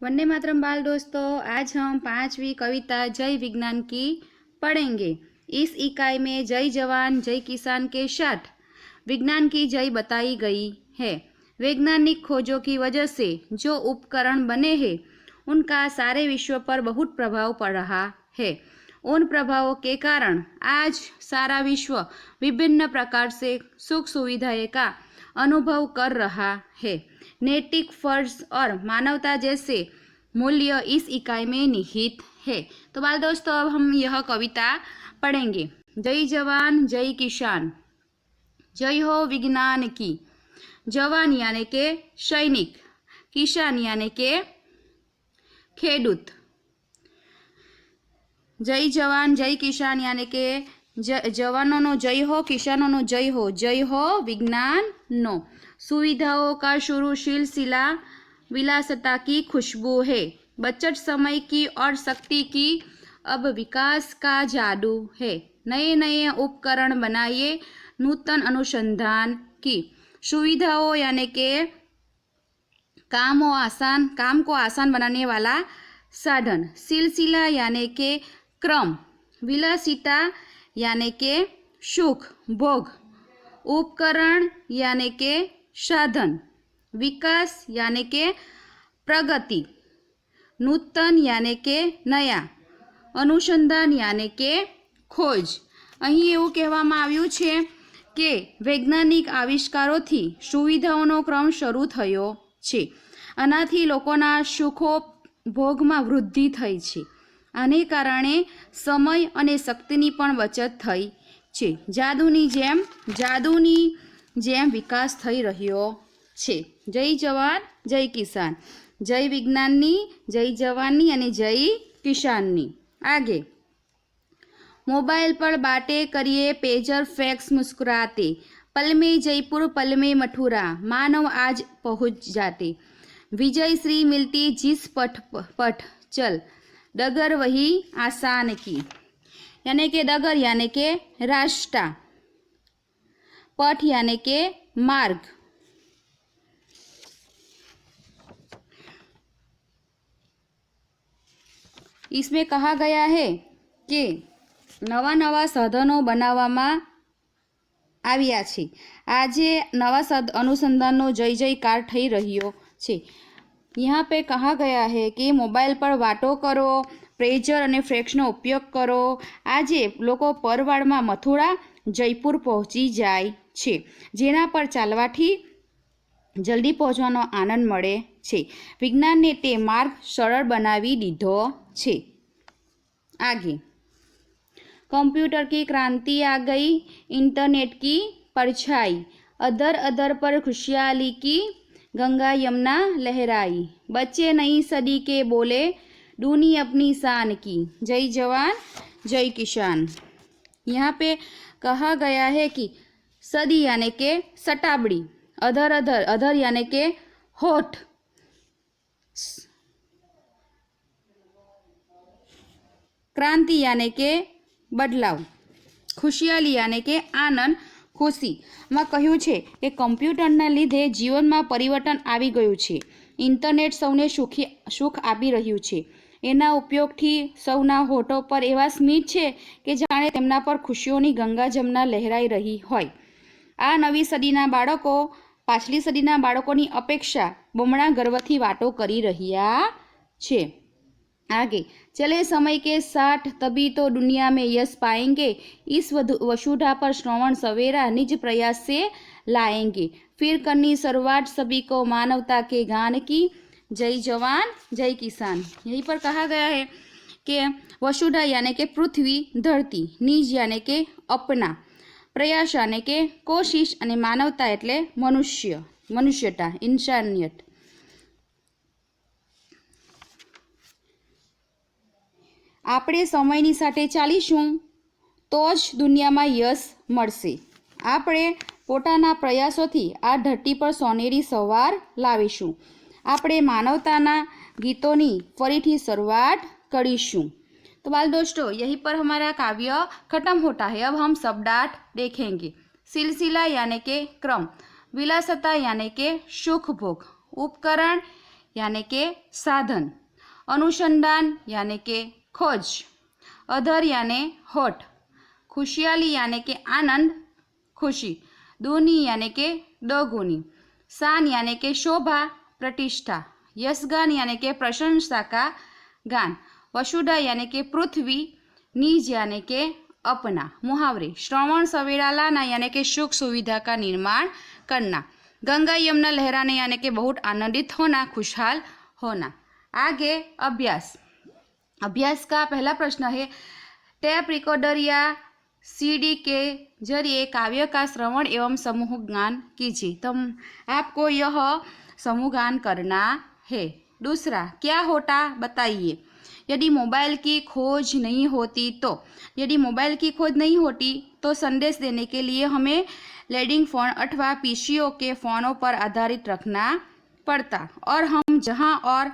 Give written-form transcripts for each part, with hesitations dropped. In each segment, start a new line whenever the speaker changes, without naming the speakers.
वंदे मातरम बाल दोस्तों, आज हम 5वीं कविता जय विज्ञान की पढ़ेंगे। इस इकाई में जय जवान जय किसान के साथ विज्ञान की जय बताई गई है। वैज्ञानिक खोजों की वजह से जो उपकरण बने हैं उनका सारे विश्व पर बहुत प्रभाव पड़ रहा है। उन प्रभावों के कारण आज सारा विश्व विभिन्न प्रकार से सुख सुविधाएं का अनुभव कर रहा है। नैतिक फर्ज और मानवता जैसे मूल्य इस इकाई में निहित है। तो बाल दोस्तों, अब हम यह कविता पढ़ेंगे। जय जवान जय किसान, जय हो विज्ञान की। जवान यानी के सैनिक, किसान यानी के खेडूत। जय जवान जय किसान यानी के जवानों जय हो, किसानों जय हो विज्ञान नो। सुविधाओं का शुरू सिलसिला विलासता की खुशबू है। बचत समय की और शक्ति की अब विकास का जादू है। नए नए उपकरण बनाइए, नूतन अनुसंधान की। सुविधाओं यानी के काम को आसान बनाने वाला साधन। सिलसिला यानी के क्रम। विलासिता यानी के सुख भोग। उपकरण यानी के साधन। विकास यानी के प्रगति। नूतन यानी के नया। अनुसंधान यानी के खोज। અહીં એવું કહેવામાં આવ્યું છે કે વૈજ્ઞાનિક આવિષ્કારોથી સુવિધાઓનો ક્રમ શરૂ થયો છે। આનાથી લોકોના સુખો ભોગમાં વૃદ્ધિ થઈ છે। આને કારણે સમય અને શક્તિની પણ બચત થઈ છે। જાદુની જેમ વિકાસ થઈ રહ્યો છે। જય જવાન જય કિસાન, જય વિજ્ઞાનની, જય જવાનની અને જય કિસાનની। आगे मोबाइल पर बातें करिए, पेजर फैक्स मुस्कुराते। पल में जयपुर पल में मथुरा, मानव आज पहुंच जाते। विजय श्री मिलती जिस पथ चल, डगर वही आसान की। यानी के डगर यानी के रास्ता, पथ यानी के मार्ग। इसमें कहा गया है कि नवा नवा साधनों बनाववामां आव्या छे। आजे नवा अनुसंधाननो जय जयकार थई रह्यो छे। यहाँ पे कहा गया है कि मोबाइल पर वातो करो, प्रेजर अने फ्रेक्सनो उपयोग करो। आजे लोको परवाळमां मथुरा जयपुर पहोंची जाय छे, जेना पर चालवाथी जल्दी पहोंचवानो आनंद मळे छे। विज्ञाने ते मार्ग सरळ बनावी दीधो छे। आगे कंप्यूटर की क्रांति आ गई, इंटरनेट की परछाई। अदर अदर पर खुशहाली की गंगा यमुना लहराई। बच्चे नई सदी के बोले, दुनिया अपनी शान की। जय जवान जय किसान। यहाँ पे कहा गया है कि सदी यानी के शताब्दी, अदर अदर अदर यानी के होठ, क्रांति यानी के बदलाव, खुशियाली यानी के आनंद खुशी। में कह્યું છે કે કમ્પ્યુટરના લીધે જીવનમાં પરિવર્તન આવી ગયું છે। ઇન્ટરનેટ સૌને સુખ આપી રહ્યું છે। એના ઉપયોગથી સૌના હોઠો પર એવા સ્મિત છે કે જાણે તેમના પર ખુશીઓની ગંગા જમના લહેરાઈ રહી હોય। આ નવી સદીના બાળકો પાછલી સદીના બાળકોની અપેક્ષા બમણા ગર્વથી વાતો કરી રહ્યા છે। आगे चले समय के साथ तभी तो दुनिया में यश पाएंगे। इस वसुधा पर श्रवण सवेरा निज प्रयास से लाएंगे। फिर करनी शुरुआत सभी को मानवता के गान की। जय जवान जय किसान। यहीं पर कहा गया है कि वसुधा यानी के पृथ्वी धरती, निज यानी के अपना, प्रयास यानी के कोशिश अने मानवता एटले मनुष्यता इंसानियत। આપણે સમયની સાથે ચાલીશું તો જ દુનિયામાં યશ મળશે। આપણે પોતાના પ્રયાસોથી આ ધરતી પર સોનેરી સવાર લાવીશું। આપણે માનવતાના ગીતોની ફરીથી શરૂઆત કરીશું। तो बाल दोस्तों, यहीं पर हमारा काव्य खत्म होता है। अब हम शब्दार्थ देखेंगे। सिलसिला यानी के क्रम, विलासता यानी के सुख भोग, उपकरण यानी के साधन, अनुसंधान यानी के खोज, अधर यानी होठ, खुशहाली यानी के आनंद खुशी, दूनी यानी के दोगुनी, शान यानी के शोभा प्रतिष्ठा, यशगान यानी के प्रशंसा का गान, वसुधा यानी के पृथ्वी, निज यानी के अपना। मुहावरे, श्रवण सवेरा लाना यानी के सुख सुविधा का निर्माण करना, गंगा यमुना लहराने यानी के बहुत आनंदित होना, खुशहाल होना। आगे अभ्यास। अभ्यास का पहला प्रश्न है, टेप रिकॉर्डर या सीडी के जरिए काव्य का श्रवण एवं समूह गान कीजिए। तो आपको यह समूह गान करना है। दूसरा, क्या होता बताइए। यदि मोबाइल की खोज नहीं होती तो संदेश देने के लिए हमें लैंडिंग फ़ोन अथवा पीसीओ के फ़ोनों पर आधारित रखना पड़ता और हम जहां और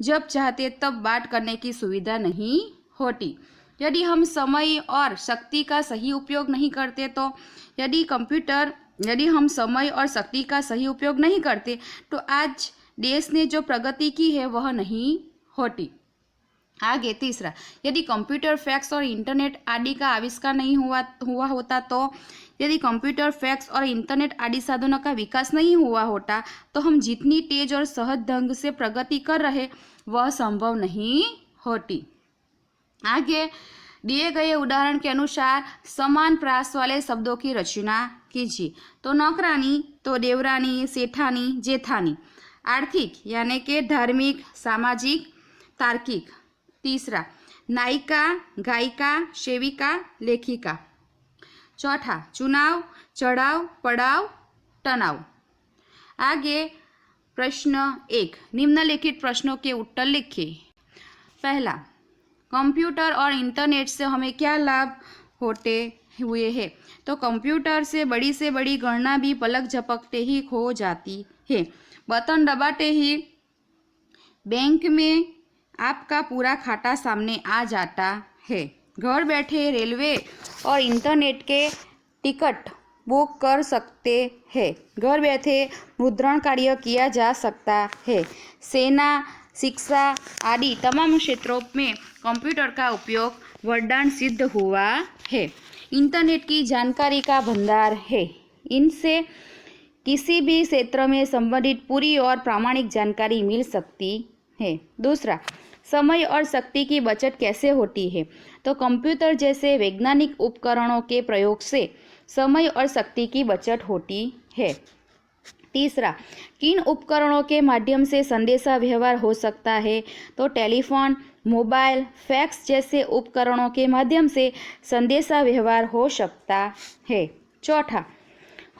जब चाहते तब बात करने की सुविधा नहीं होती। यदि हम समय और शक्ति का सही उपयोग नहीं करते तो यदि हम समय और शक्ति का सही उपयोग नहीं करते तो आज देश ने जो प्रगति की है वह नहीं होती। आगे तीसरा, यदि कंप्यूटर, फैक्स और इंटरनेट आदि का आविष्कार नहीं हुआ होता तो यदि कंप्यूटर, फैक्स और इंटरनेट आदि साधनों का विकास नहीं हुआ होता तो हम जितनी तेज और सहज ढंग से प्रगति कर रहे वह संभव नहीं होती। आगे दिए गए उदाहरण के अनुसार समान प्रास वाले शब्दों की रचना कीजिए। तो नौकरानी, तो देवरानी, सेठानी, जेठानी। आर्थिक यानी के धार्मिक, सामाजिक, तार्किक। तीसरा, नायिका, गायिका, सेविका, लेखिका। चौथा, चुनाव, चढ़ाव, पड़ाव, तनाव। आगे प्रश्न 1, निम्नलिखित प्रश्नों के उत्तर लिखिए। पहला, कंप्यूटर और इंटरनेट से हमें क्या लाभ होते हुए हैं। तो कंप्यूटर से बड़ी गणना भी पलक झपकते ही हो जाती है। बटन दबाते ही बैंक में आपका पूरा खाता सामने आ जाता है। घर बैठे रेलवे और इंटरनेट के टिकट बुक कर सकते हैं। घर बैठे मुद्रण कार्य किया जा सकता है। सेना, शिक्षा आदि तमाम क्षेत्रों में कंप्यूटर का उपयोग वरदान सिद्ध हुआ है। इंटरनेट की जानकारी का भंडार है। इनसे किसी भी क्षेत्र में संबंधित पूरी और प्रामाणिक जानकारी मिल सकती है। दूसरा, समय और शक्ति की बचत कैसे होती है। तो कंप्यूटर जैसे वैज्ञानिक उपकरणों के प्रयोग से समय और शक्ति की बचत होती है। तीसरा, किन उपकरणों के माध्यम से संदेशा व्यवहार हो सकता है। तो टेलीफोन, मोबाइल, फैक्स जैसे उपकरणों के माध्यम से संदेशा व्यवहार हो सकता है। चौथा,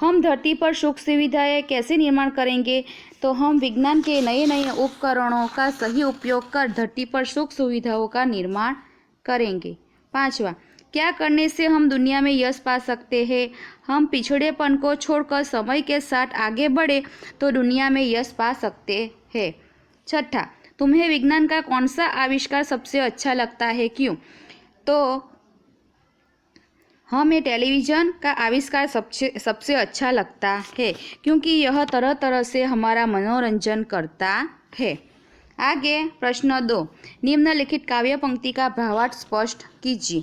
हम धरती पर सुख सुविधाएं कैसे निर्माण करेंगे। तो हम विज्ञान के नए उपकरणों का सही उपयोग कर धरती पर सुख सुविधाओं का निर्माण करेंगे। पांचवा, क्या करने से हम दुनिया में यश पा सकते हैं। हम पिछड़ेपन को छोड़कर समय के साथ आगे बढ़े तो दुनिया में यश पा सकते हैं। छठा, तुम्हें विज्ञान का कौन सा आविष्कार सबसे अच्छा लगता है, क्यों। तो हमें टेलीविज़न का आविष्कार सबसे अच्छा लगता है क्योंकि यह तरह तरह से हमारा मनोरंजन करता है। आगे प्रश्न 2, निम्नलिखित काव्य पंक्ति का भावार्थ स्पष्ट कीजिए।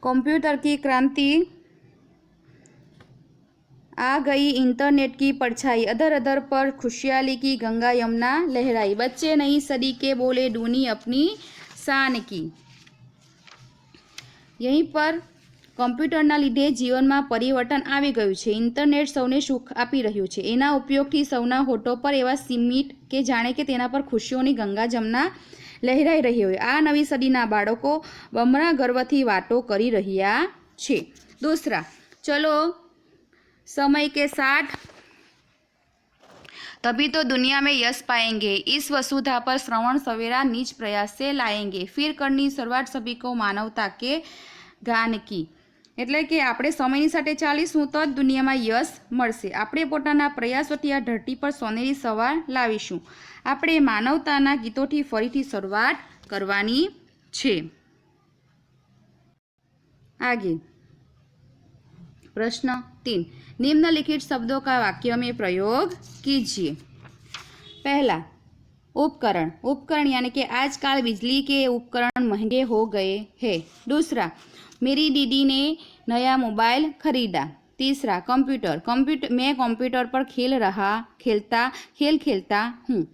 कंप्यूटर की क्रांति आ गई, इंटरनेट की परछाई, अधर अधर पर खुशहाली की गंगा यमुना लहराई, बच्चे नई सदी के बोले दूनी अपनी शान की। यहीं पर कम्प्यूटરના લીધે જીવનમાં પરિવર્તન આવી ગયું છે। ઇન્ટરનેટ સૌને સુખ આપી રહ્યું છે। એના ઉપયોગથી સૌના હોઠો પર એવા સ્મિત કે જાણે કે તેના પર ખુશીઓની ગંગા જમના લહેરાઈ રહી હોય। આ નવી સદીના બાળકો બમણા ગર્વથી વાતો કરી રહ્યા છે। दूसरा, चलो समय के साथ तभी तो दुनिया में यश पाएंगे, इस वसुधा पर श्रवण सवेरा निज प्रयास से लाएंगे, फिर करनी शुरुआत सभी को मानवता के गान की। એટલે કે આપણે સમયની સાથે ચાલીશું તો જ દુનિયામાં યશ મળશે। આપણે પોતાના પ્રયાસોથી આ ધરતી પર સોનેરી સવાર લાવીશું। આપણે માનવતાના ગીતોથી ફરીથી શરૂઆત કરવાની છે। આગે प्रश्न 3, निम्नलिखित शब्दों का वाक्य में प्रयोग कीजिए। पहला, उपकरण। उपकरण यानी कि आजकल बिजली के उपकरण महंगे हो गए हैं। दूसरा, मेरी दीदी ने नया मोबाइल खरीदा। तीसरा, कंप्यूटर। मैं कंप्यूटर पर खेल खेलता हूँ।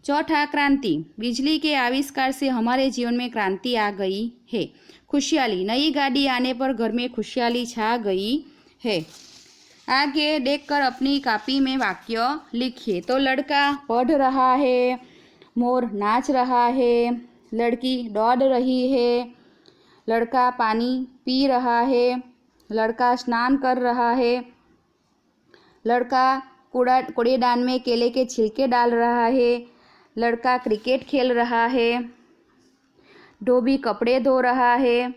चौथा, क्रांति। बिजली के आविष्कार से हमारे जीवन में क्रांति आ गई है। खुशहाली। नई गाड़ी आने पर घर में खुशहाली छा गई है। आगे देखकर अपनी कॉपी में वाक्य लिखिए। तो लड़का पढ़ रहा है, मोर नाच रहा है, लड़की दौड़ रही है, लड़का पानी पी रहा है, लड़का स्नान कर रहा है, लड़का कूड़ेदान में केले के छिलके डाल रहा है, लड़का क्रिकेट खेल रहा है, धोबी कपड़े धो रहा है,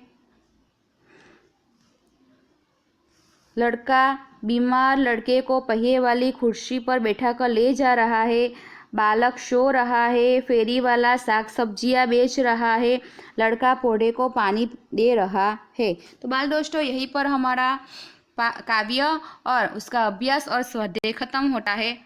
लड़का बीमार लड़के को पहिए वाली कुर्सी पर बैठाकर ले जा रहा है, बालक सो रहा है, फेरी वाला साग सब्जियां बेच रहा है, लड़का पौधे को पानी दे रहा है। तो बाल दोस्तों, यहीं पर हमारा काव्य और उसका अभ्यास और स्वाध्याय खत्म होता है।